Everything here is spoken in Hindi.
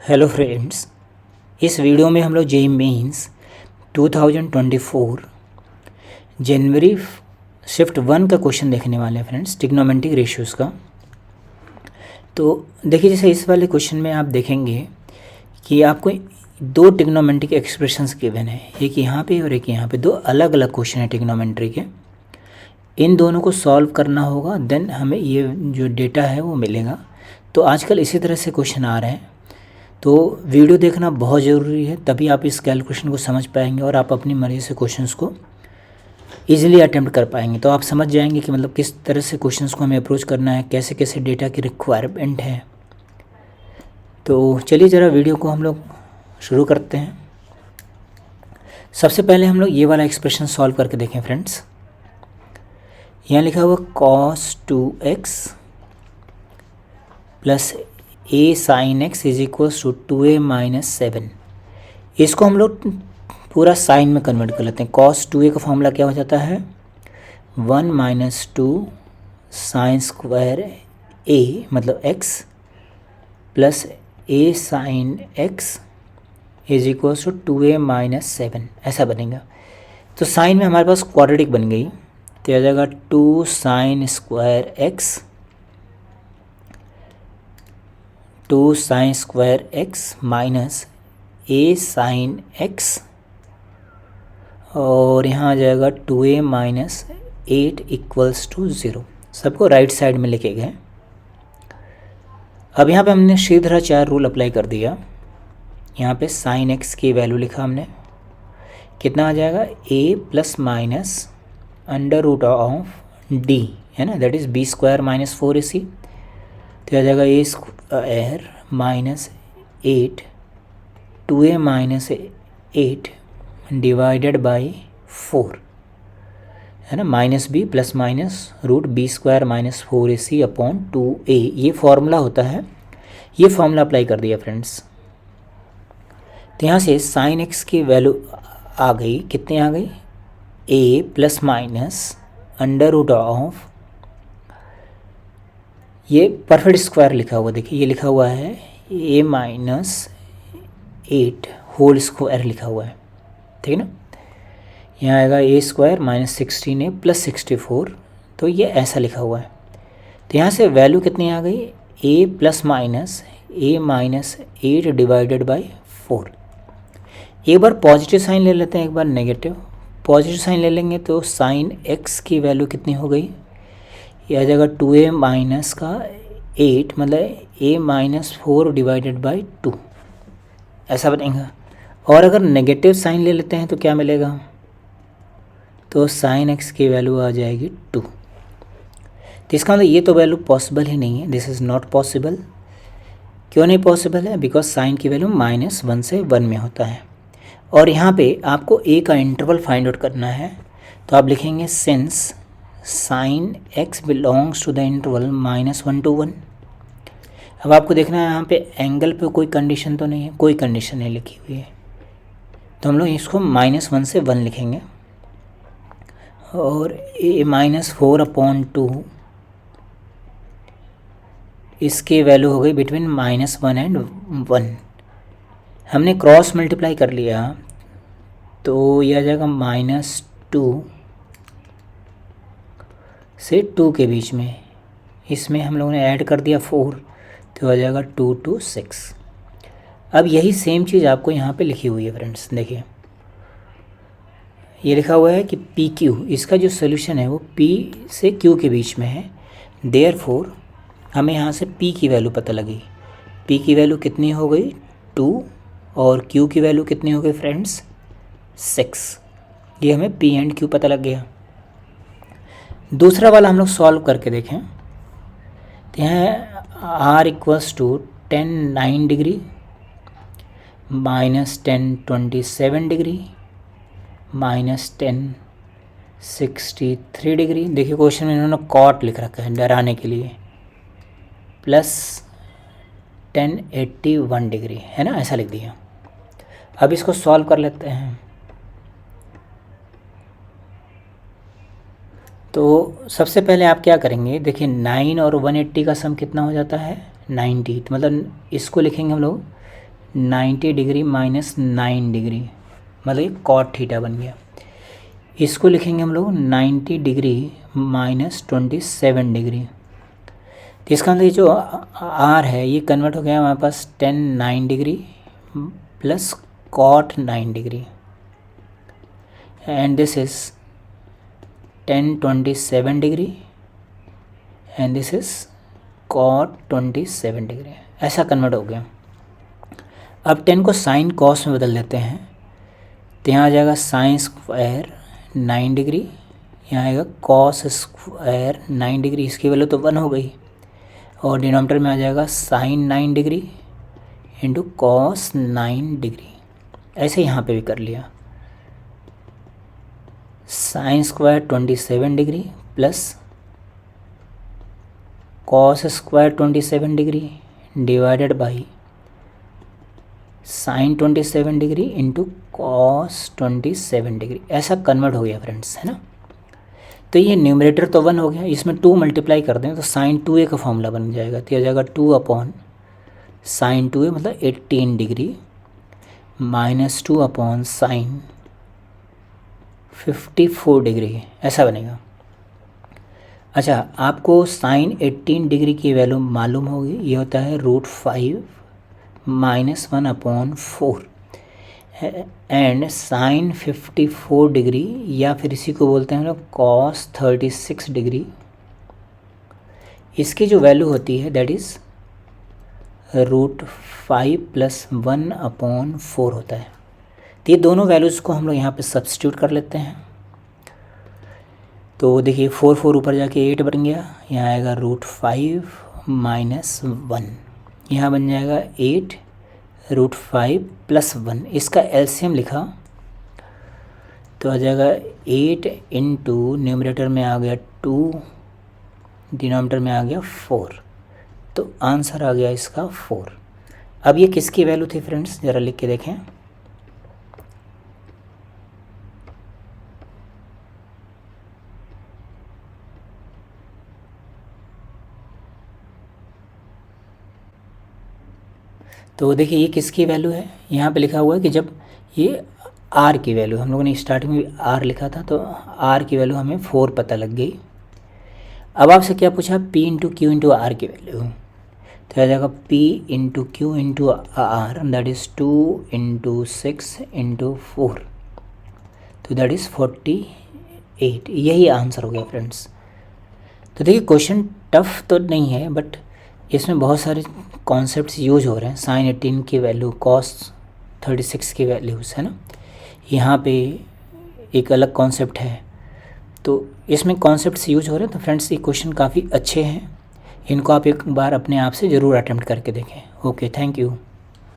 हेलो फ्रेंड्स, इस वीडियो में हम लोग जेईई मेंस 2024 जनवरी शिफ्ट 1 का क्वेश्चन देखने वाले हैं फ्रेंड्स, ट्रिग्नोमेट्रिक रेशियोज़ का। तो देखिए, जैसे इस वाले क्वेश्चन में आप देखेंगे कि आपको दो ट्रिग्नोमेट्रिक एक्सप्रेशंस गिवन है, एक यहाँ पे और एक यहाँ पे। दो अलग अलग क्वेश्चन है ट्रिग्नोमेट्री के, इन दोनों को सॉल्व करना होगा, देन हमें ये जो डेटा है वो मिलेगा। तो आजकल इसी तरह से क्वेश्चन आ रहे हैं, तो वीडियो देखना बहुत ज़रूरी है, तभी आप इस कैलकुलेशन को समझ पाएंगे और आप अपनी मर्ज़ी से क्वेश्चंस को इजीली अटेम्प्ट कर पाएंगे। तो आप समझ जाएंगे कि मतलब किस तरह से क्वेश्चंस को हमें अप्रोच करना है, कैसे कैसे डेटा की रिक्वायरमेंट है। तो चलिए ज़रा वीडियो को हम लोग शुरू करते हैं। सबसे पहले हम लोग ये वाला एक्सप्रेशन सॉल्व करके देखें फ्रेंड्स। यहाँ लिखा हुआ cos 2x plus a sin x is equals to 2a minus 7। इसको हम लोग पूरा साइन में कन्वर्ट कर लेते हैं। cos 2a का फॉर्मूला क्या हो जाता है, 1 माइनस 2 साइन स्क्वायर a मतलब x plus a sine x is equals to 2a minus 7, ऐसा बनेगा। तो साइन में हमारे पास क्वाड्रेटिक बन गई, तो आ जाएगा 2 sine square x 2 sine square x minus a sine x, और यहाँ आ जाएगा 2a माइनस 8 इक्वल्स टू 0। सबको राइट साइड में लिखे गए। अब यहाँ पे हमने श्रीधराचार्य रूल अप्लाई कर दिया। यहाँ पे साइन x की वैल्यू लिखा हमने, कितना आ जाएगा a plus minus under root of d है ना, that is b square minus 4ac। तो आ जाएगा a square minus 8 2a minus 8 divided by 4 है ना, minus b plus minus root b square minus 4ac upon 2a। ये फॉर्मूला होता है, ये फॉर्मूला अप्लाई कर दिया फ्रेंड्स। तो यहाँ से साइन x की वैल्यू आ गई, कितनी आ गई, a plus minus under root of, ये परफेक्ट स्क्वायर लिखा हुआ, देखिए ये लिखा हुआ है a माइनस 8 होल स्क्वायर लिखा हुआ है, ठीक है ना। यहाँ आएगा a square minus 16a plus 64, तो ये ऐसा लिखा हुआ है। तो यहाँ से वैल्यू कितनी आ गई, a plus minus a minus 8 divided by 4। एक बार पॉजिटिव साइन ले लेते हैं, एक बार नेगेटिव। पॉजिटिव साइन ले लेंगे तो साइन x की वैल्यू कितनी हो गई, ये आ जाएगा 2a माइनस का 8 मतलब a माइनस 4 डिवाइडेड बाई 2, ऐसा बनेगा। और अगर नेगेटिव साइन ले लेते हैं तो क्या मिलेगा, तो साइन x की वैल्यू आ जाएगी 2। तो इसका मतलब ये तो वैल्यू पॉसिबल ही नहीं है, दिस इज़ नॉट पॉसिबल। क्यों नहीं पॉसिबल है, बिकॉज साइन की वैल्यू -1 से 1 में होता है। और यहाँ पे आपको a का इंटरवल फाइंड आउट करना है, तो आप लिखेंगे since sine x belongs to the interval -1 to 1। अब आपको देखना है यहाँ पे एंगल पे कोई कंडीशन तो नहीं है, कोई कंडीशन नहीं लिखी हुई है, तो हम लोग इसको -1 से 1 लिखेंगे। और a माइनस 4 अपॉन 2, इसकी वैल्यू हो गई बिटवीन -1 एंड 1। हमने क्रॉस मल्टीप्लाई कर लिया, तो यह आ जाएगा -2 से 2 के बीच में, इसमें हम लोगों ने ऐड कर दिया 4, तो आ जाएगा 2 to 6। अब यही सेम चीज़ आपको यहाँ पे लिखी हुई है फ्रेंड्स, देखिए ये लिखा हुआ है कि पी क्यू, इसका जो सोल्यूशन है वो p से q के बीच में है। देयरफॉर हमें यहाँ से p की वैल्यू पता लगी, p की वैल्यू कितनी हो गई 2, और q की वैल्यू कितनी हो गई फ्रेंड्स 6। ये हमें p एंड q पता लग गया। दूसरा वाला हम लोग सॉल्व करके देखें, तो यहाँ r equals to 10 9 degree minus 10 27 degree minus 10 63 degree. देखिए क्वेश्चन में इन्होंने कॉट लिख रखा है डराने के लिए, प्लस 10 81 डिग्री है ना, ऐसा लिख दिया। अब इसको सॉल्व कर लेते हैं। तो सबसे पहले आप क्या करेंगे, देखिए 9 और 180 का सम कितना हो जाता है 90, तो मतलब इसको लिखेंगे हम लोग 90 डिग्री माइनस 9 डिग्री, मतलब ये कॉट थीटा बन गया। इसको लिखेंगे हम लोग 90 डिग्री माइनस 27 डिग्री। तो इसका मतलब ये जो आर है ये कन्वर्ट हो गया हमारे पास 9 degree plus cot 9 degree, and this is 27 degree and this is cot 27 degree, ऐसा कन्वर्ट हो गया। अब 10 को साइन कॉस में बदल देते हैं, तो यहाँ आ जाएगा साइन स्क्वायर 9 डिग्री, यहाँ आएगा कॉस स्क्वायर 9 डिग्री, इसकी वैल्यू तो 1 हो गई, और डिनोमिनेटर में आ जाएगा sine 9 degree into cos 9 degree. ऐसे यहाँ पे भी कर लिया, sine square 27 degree plus cos square 27 degree divided by sine 27 degree into cos 27 degree, ऐसा कन्वर्ट हो गया फ्रेंड्स, है ना। तो ये न्यूमरेटर तो 1 हो गया, इसमें 2 मल्टीप्लाई कर दें तो साइन 2a का फॉर्मूला बन जाएगा, तो आ जाएगा 2 अपॉन साइन 2a मतलब 18 degree minus 2 upon sine 54 degree, ऐसा बनेगा। अच्छा, आपको साइन 18 डिग्री की वैल्यू मालूम होगी, ये होता है √5 minus 1 upon 4, and sine 54 degree या फिर इसी को बोलते हैं हम लोग कॉस 36 डिग्री, इसकी जो वैल्यू होती है दैट इज़ √5 प्लस 1 अपॉन 4 होता है। तो ये दोनों वैल्यूज़ को हम लोग यहाँ पे सब्स्टिट्यूट कर लेते हैं, तो देखिए 4 ऊपर जाके 8 बन गया, यहाँ आएगा √5 माइनस 1, यहाँ बन जाएगा 8 √5 प्लस 1, इसका एलसीएम लिखा तो आ जाएगा 8 इंटू न्यूमरेटर में आ गया 2, डिनोमिनेटर में आ गया 4, तो आंसर आ गया इसका 4। अब ये किसकी वैल्यू थी फ्रेंड्स, ज़रा लिख के देखें। तो देखिए ये किसकी वैल्यू है, यहाँ पे लिखा हुआ है कि जब ये आर की वैल्यू, हम लोगों ने स्टार्टिंग में आर लिखा था तो आर की वैल्यू हमें 4 पता लग गई। अब आपसे क्या पूछा, P into Q into R की वैल्यू, तो आ जाएगा P into Q into R that is 2 into 6 into 4, तो दैट इज़ 48, यही आंसर हो गया फ्रेंड्स। तो देखिए क्वेश्चन टफ तो नहीं है, बट इसमें बहुत सारे कॉन्सेप्ट्स यूज हो रहे हैं, साइन 18 की वैल्यू, कॉस 36 की वैल्यूज़, है ना। यहाँ पे एक अलग कॉन्सेप्ट है, तो इसमें कॉन्सेप्ट्स यूज हो रहे हैं। तो फ्रेंड्स ये क्वेश्चन काफ़ी अच्छे हैं, इनको आप एक बार अपने आप से ज़रूर अटेम्प्ट करके देखें। Okay, thank you.